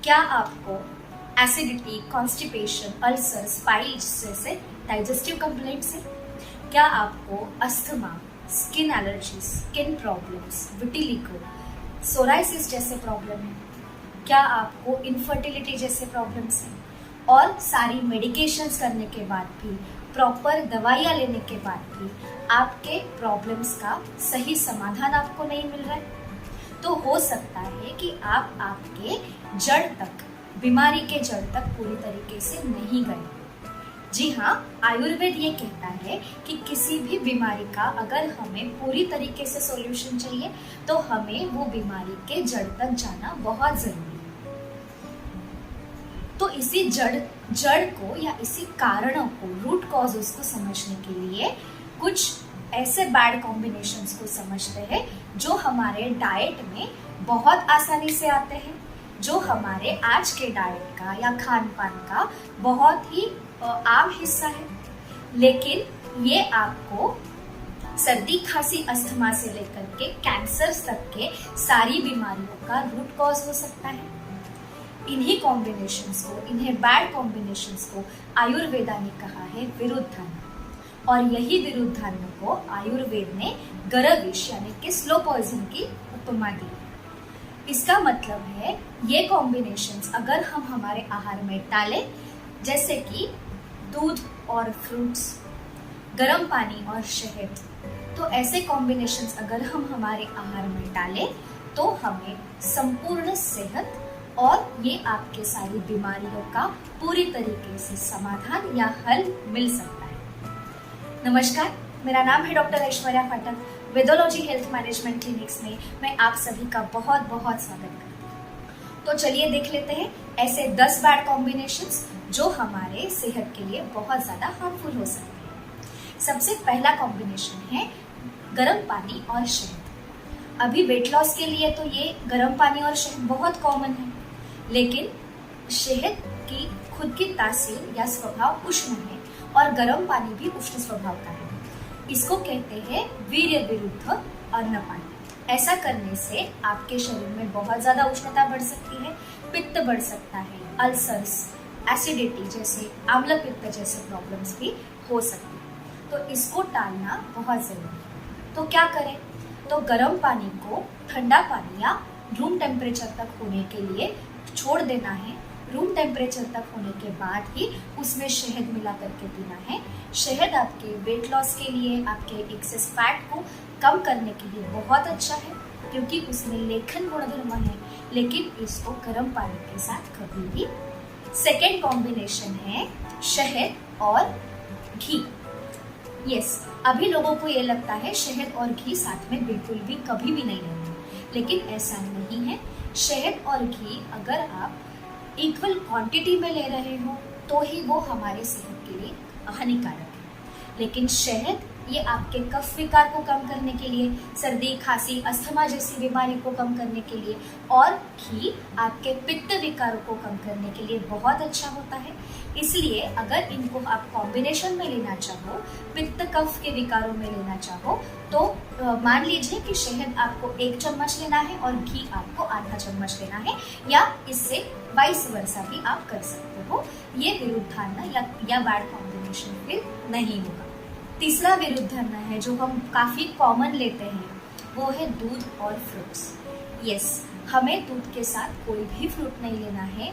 क्या आपको acidity, constipation, ulcers, piles जैसे डाइजेस्टिव कंप्लेंट्स है? क्या आपको asthma, skin allergy, skin problems, vitiligo, psoriasis जैसे प्रॉब्लम है? क्या आपको इनफर्टिलिटी जैसे प्रॉब्लम्स हैं? और सारी मेडिकेशंस करने के बाद भी, प्रॉपर दवाइयाँ लेने के बाद भी आपके प्रॉब्लम्स का सही समाधान आपको नहीं मिल रहा है, तो हो सकता है कि आप आपके जड़ तक, बीमारी के जड़ तक पूरी तरीके से नहीं गए। जी हाँ, आयुर्वेद ये कहता है कि किसी भी बीमारी का अगर हमें पूरी तरीके से सॉल्यूशन चाहिए तो हमें वो बीमारी के जड़ तक जाना बहुत जरूरी है। तो इसी जड़ को या इसी कारणों को, रूट कॉजेस को समझने के लिए कुछ ऐसे बैड कॉम्बिनेशंस को समझते हैं जो हमारे डाइट में बहुत आसानी से आते हैं, जो हमारे आज के डाइट का या खान पान का बहुत ही आम हिस्सा है। लेकिन ये आपको सर्दी, खांसी, अस्थमा से लेकर के कैंसर तक के सारी बीमारियों का रूट कॉज हो सकता है। इन्हीं कॉम्बिनेशंस को, इन्हें बैड कॉम्बिनेशंस को आयुर्वेदा ने कहा है विरुद्धान्न, और यही विरुद्धान्न को आयुर्वेद ने गरविष यानी कि स्लो पॉइजन की उपमा दी। इसका मतलब है ये कॉम्बिनेशंस अगर हम हमारे आहार में डालें, जैसे कि दूध और फ्रूट्स, गर्म पानी और शहद, तो ऐसे कॉम्बिनेशंस अगर हम हमारे आहार में डालें तो हमें संपूर्ण सेहत और ये आपके सारी बीमारियों का पूरी तरीके से समाधान या हल मिल सकता है। नमस्कार, मेरा नाम है डॉक्टर ऐश्वर्या फाटक। वेदोलॉजी हेल्थ मैनेजमेंट क्लिनिक्स में मैं आप सभी का बहुत बहुत स्वागत करती हूँ। तो चलिए देख लेते हैं ऐसे 10 बैड कॉम्बिनेशंस जो हमारे सेहत के लिए बहुत ज़्यादा हार्मफुल हो सकते हैं। सबसे पहला कॉम्बिनेशन है गर्म पानी और शहद। अभी वेट लॉस के लिए तो ये गर्म पानी और शहद बहुत कॉमन है, लेकिन शहद की खुद की तासीर या स्वभाव उष्ण है और गर्म पानी भी उष्ण स्वभाव का है। इसको कहते हैं वीर्य विरुद्ध अन्नपान। ऐसा करने से आपके शरीर में बहुत ज्यादा उष्णता बढ़ सकती है, पित्त बढ़ सकता है, अल्सर्स, एसिडिटी जैसे, आम्ल पित्त जैसे प्रॉब्लम्स भी हो सकती है। तो इसको टालना बहुत जरूरी है। तो क्या करें? तो गर्म पानी को ठंडा पानी या रूम टेम्परेचर तक होने के लिए छोड़ देना है। रूम टेम्परेचर तक होने के बाद ही उसमें शहद मिला करके पीना है। शहद आपके वेट लॉस के लिए, आपके एक्सेस फैट को कम करने के लिए बहुत अच्छा है, क्योंकि उसमें लेखन गुणधर्म है, लेकिन इसको गर्म पानी के साथ कभी भी। सेकेंड कॉम्बिनेशन है शहद और घी। यस, अभी लोगों को ये लगता है शहद और घी साथ में बिल्कुल भी कभी भी नहीं लेना, लेकिन ऐसा नहीं है। शहद और घी अगर आप इक्वल क्वांटिटी में ले रहे हो तो ही वो हमारे सेहत के लिए हानिकारक है। लेकिन शहद ये आपके कफ विकार को कम करने के लिए, सर्दी, खांसी, अस्थमा जैसी बीमारी को कम करने के लिए, और घी आपके पित्त विकारों को कम करने के लिए बहुत अच्छा होता है। इसलिए अगर इनको आप कॉम्बिनेशन में लेना चाहो, पित्त कफ के विकारों में लेना चाहो, तो मान लीजिए कि शहद आपको 1 चम्मच लेना है और घी आपको आधा चम्मच लेना है, या इससे वाइस वर्सा भी आप कर सकते हो। ये विरुद्धान्न या बैड कॉम्बिनेशन फिर नहीं होगा। तीसरा विरुद्धान्न है जो हम काफ़ी कॉमन लेते हैं, वो है दूध और फ्रूट्स। यस, हमें दूध के साथ कोई भी फ्रूट नहीं लेना है,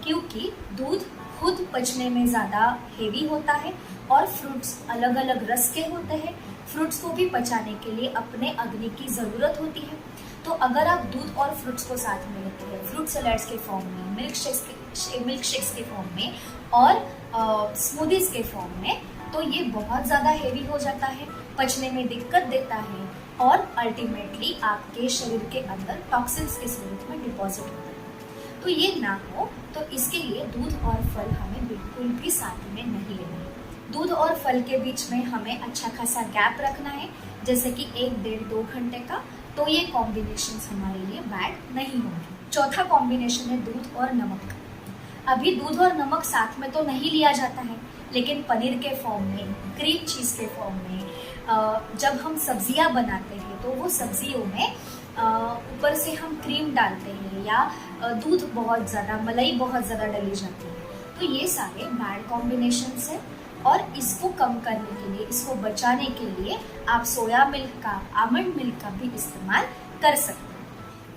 क्योंकि दूध खुद पचने में ज़्यादा हेवी होता है और फ्रूट्स अलग अलग रस के होते हैं। फ्रूट्स को भी पचाने के लिए अपने अग्नि की ज़रूरत होती है। तो अगर आप दूध और फ्रूट्स को साथ में लेते हैं, फ्रूट सलाड्स के फॉर्म में, मिल्क शेक्स के फॉर्म में और स्मूदीज के फॉर्म में, तो ये बहुत ज़्यादा हेवी हो जाता है, पचने में दिक्कत देता है और अल्टीमेटली आपके शरीर के अंदर टॉक्सिन्स के स्वरूप में डिपॉजिट होता है। तो ये ना हो, तो इसके लिए दूध और फल हमें बिल्कुल भी साथ में नहीं लेना है। दूध और फल के बीच में हमें अच्छा खासा गैप रखना है, जैसे कि 1, 1.5, 2 घंटे का। तो ये कॉम्बिनेशंस हमारे लिए बैड नहीं होंगे। चौथा कॉम्बिनेशन है दूध और नमक। अभी दूध और नमक साथ में तो नहीं लिया जाता है, लेकिन पनीर के फॉर्म में, क्रीम चीज़ के फॉर्म में, जब हम सब्जियां बनाते हैं तो वो सब्जियों में ऊपर से हम क्रीम डालते हैं या दूध बहुत ज़्यादा, मलाई बहुत ज़्यादा डली जाती है, तो ये सारे बैड कॉम्बिनेशंस हैं। और इसको कम करने के लिए, इसको बचाने के लिए आप सोया मिल्क का, आमंड मिल्क का भी इस्तेमाल कर सकते हैं।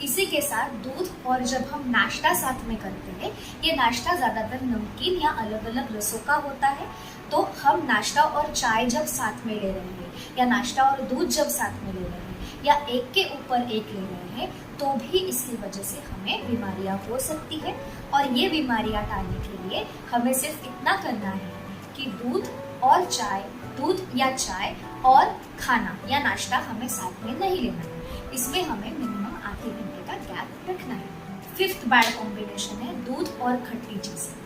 इसी के साथ दूध, और जब हम नाश्ता साथ में करते हैं, ये नाश्ता ज़्यादातर नमकीन या अलग अलग रसों का होता है, तो हम नाश्ता और चाय जब साथ में ले रहे हैं या नाश्ता और दूध जब साथ में ले रहे हैं या एक के ऊपर एक ले रहे हैं, तो भी इसकी वजह से हमें बीमारियां हो सकती है। और ये बीमारियां टालने के लिए हमें सिर्फ इतना करना है कि दूध और चाय, दूध या चाय और खाना या नाश्ता हमें साथ में नहीं लेना है। इसमें हमें मिनिमम आधे घंटे का गैप रखना है। फिफ्थ बैड कॉम्बिनेशन है दूध और खट्टी चीज़ें।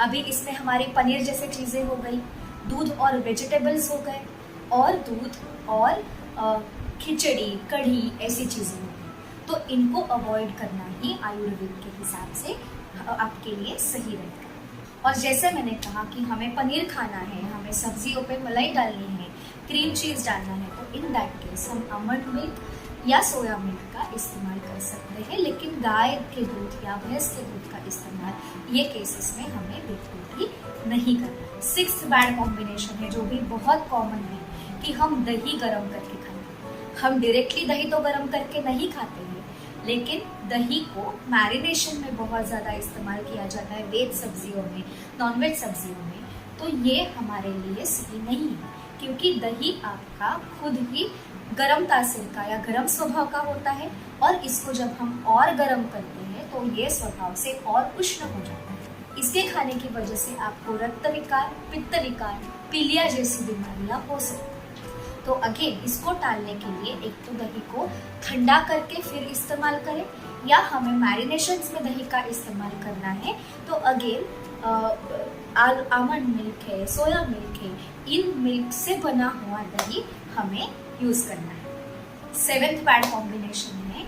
अभी इसमें हमारी पनीर जैसे चीज़ें हो गई, दूध और वेजिटेबल्स हो गए, और दूध और खिचड़ी, कढ़ी, ऐसी चीज़ें हो गई। तो इनको अवॉइड करना ही आयुर्वेद के हिसाब से आपके लिए सही रहेगा। और जैसे मैंने कहा कि हमें पनीर खाना है, हमें सब्जियों पे मलाई डालनी है, क्रीम चीज़ डालना है, तो इन दैट केस हम आमंड मिल्क या सोया मिल्क का इस्तेमाल कर सकते हैं। लेकिन गाय के दूध या भैंस के दूध का इस्तेमाल ये केसेस में हमें बिल्कुल भी नहीं करना। सिक्स्थ बैड कॉम्बिनेशन है जो भी बहुत कॉमन है कि हम दही गर्म करके खाते हैं। हम डायरेक्टली दही तो गर्म करके नहीं खाते हैं, लेकिन दही को मैरिनेशन में बहुत ज़्यादा इस्तेमाल किया जाता है, वेज सब्जियों में, नॉनवेज सब्जियों में। तो ये हमारे लिए सही नहीं है, क्योंकि दही आपका खुद ही गर्म तासीर का या गर्म स्वभाव का होता है, और इसको जब हम और गर्म करते हैं तो ये स्वभाव से और उष्ण हो जाता है। इसके खाने की वजह से आपको रक्त विकार, पित्त विकार, पीलिया जैसी बीमारियां हो सकती हैं। तो अगेन इसको टालने के लिए एक तो दही को ठंडा करके फिर इस्तेमाल करें, या हमें मैरिनेशंस में दही का इस्तेमाल करना है तो अगेन आमंड मिल्क है, सोया मिल्क है, इन मिल्क से बना हुआ दही हमें यूज करना है। सेवेंथ बैड कॉम्बिनेशन है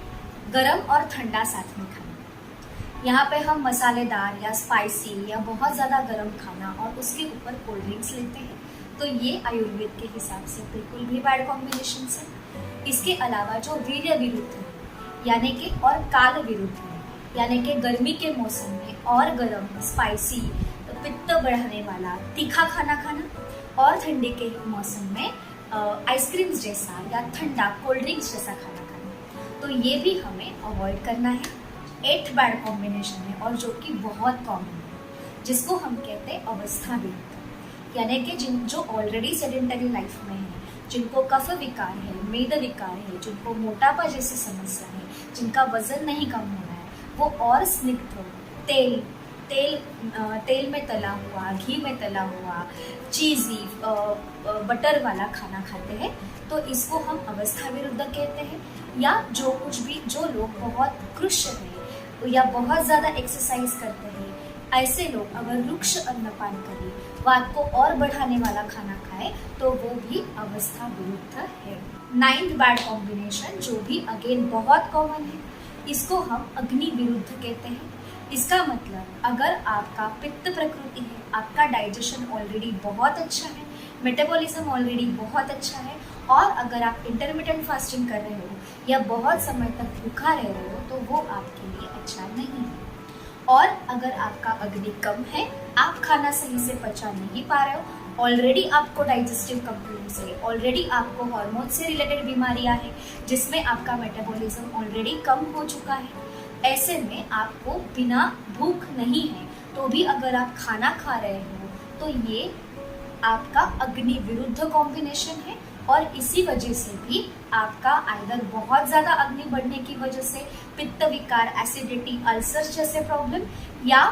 गरम और ठंडा साथ में खाना। यहाँ पे हम मसालेदार या स्पाइसी या बहुत ज़्यादा गर्म खाना और उसके ऊपर कोल्ड ड्रिंक्स लेते हैं, तो ये आयुर्वेद के हिसाब से बिल्कुल भी बैड कॉम्बिनेशन है। इसके अलावा जो वीर्य विरुद्ध है, यानी कि और काल विरुद्ध है, यानी कि गर्मी के मौसम में और गर्म, स्पाइसी, पित्त बढ़ाने वाला तीखा खाना खाना, और ठंडी के मौसम में आइसक्रीम्स जैसा या ठंडा कोल्ड ड्रिंक्स जैसा खाना खाना, तो ये भी हमें अवॉइड करना है। एट्थ बैड कॉम्बिनेशन है, और जो कि बहुत कॉमन है, जिसको हम कहते हैं अवस्था विरुद्ध, यानी कि जो ऑलरेडी सेडेंटरी लाइफ में है, जिनको कफ विकार है, मेद विकार है, जिनको मोटापा जैसी समस्या है, जिनका वजन नहीं कम हो रहा है, वो और स्निग्ध तेल में तला हुआ, घी में तला हुआ, चीज़ी, बटर वाला खाना खाते हैं, तो इसको हम अवस्था विरुद्ध कहते हैं। या जो कुछ भी, जो लोग बहुत कृश हैं या बहुत ज़्यादा एक्सरसाइज करते हैं, ऐसे लोग अगर रुक्ष अन्नपान करें, वात को और बढ़ाने वाला खाना खाए, तो वो भी अवस्था विरुद्ध है। नाइन्थ बैड कॉम्बिनेशन, जो भी अगेन बहुत कॉमन है, इसको हम अग्नि विरुद्ध कहते हैं। इसका मतलब अगर आपका पित्त प्रकृति है, आपका डाइजेशन ऑलरेडी बहुत अच्छा है, मेटाबॉलिज्म ऑलरेडी बहुत अच्छा है, और अगर आप इंटरमिटेंट फास्टिंग कर रहे हो या बहुत समय तक भूखा रह रहे हो, तो वो आपके लिए अच्छा नहीं है। और अगर आपका अग्नि कम है, आप खाना सही से पचा नहीं पा रहे हो, ऑलरेडी आपको डाइजेस्टिव कंप्लेंट्स है, ऑलरेडी आपको हार्मोन से रिलेटेड बीमारियां हैं, जिसमें आपका मेटाबॉलिज्म ऑलरेडी कम हो चुका है, ऐसे में आपको बिना भूख नहीं है तो भी अगर आप खाना खा रहे हो, तो ये आपका अग्नि विरुद्ध कॉम्बिनेशन है। और इसी वजह से भी आपका आइदर बहुत ज़्यादा अग्नि बढ़ने की वजह से पित्त विकार, एसिडिटी, अल्सर्स जैसे प्रॉब्लम, या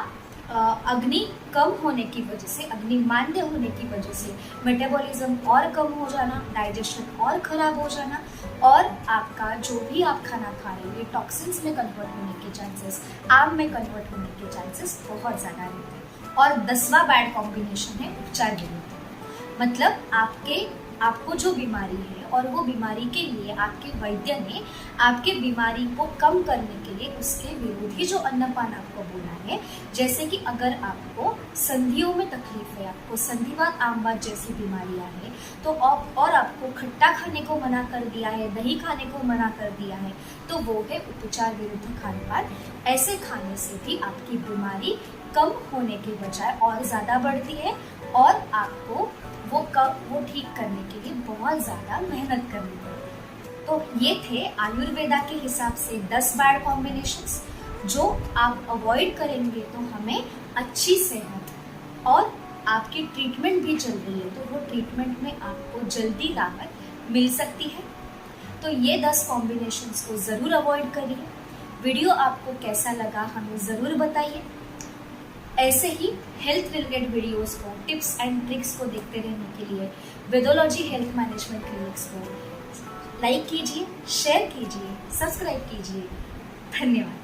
अग्नि कम होने की वजह से, अग्नि मांद्य होने की वजह से मेटाबॉलिज्म और कम हो जाना, डाइजेशन और खराब हो जाना, और आपका जो भी आप खाना खा रहे हो ये टॉक्सिन्स में कन्वर्ट होने के चांसेस, आग में कन्वर्ट होने के चांसेस बहुत ज़्यादा रहते हैं। और 10वां बैड कॉम्बिनेशन है उपचार विरुद्ध। मतलब आपके आपको जो बीमारी है और वो बीमारी के लिए आपके वैद्य ने आपके बीमारी को कम करने के लिए उसके विरोधी जो अन्नपान आपको बोला है, जैसे कि अगर आपको संधियों में तकलीफ है, आपको संधिवात आमवात जैसी बीमारियां हैं, तो और आपको खट्टा खाने को मना कर दिया है, दही खाने को मना कर दिया है, तो वो है उपचार विरुद्ध खान-पान। ऐसे खाने से भी आपकी बीमारी कम होने के बजाय और ज़्यादा बढ़ती है और आपको वो ठीक करने के लिए बहुत ज़्यादा मेहनत करनी पड़ती है। तो ये थे आयुर्वेदा के हिसाब से 10 बैड कॉम्बिनेशंस जो आप अवॉइड करेंगे तो हमें अच्छी सेहत और आपकी ट्रीटमेंट भी चल रही है तो वो ट्रीटमेंट में आपको जल्दी राहत मिल सकती है। तो ये 10 कॉम्बिनेशंस को ज़रूर अवॉइड करिए। वीडियो आपको कैसा लगा हमें ज़रूर बताइए। ऐसे ही हेल्थ रिलेटेड वीडियोस को, टिप्स एंड ट्रिक्स को देखते रहने के लिए वेदोलॉजी हेल्थ मैनेजमेंट क्लिनिक्स को लाइक कीजिए, शेयर कीजिए, सब्सक्राइब कीजिए। धन्यवाद।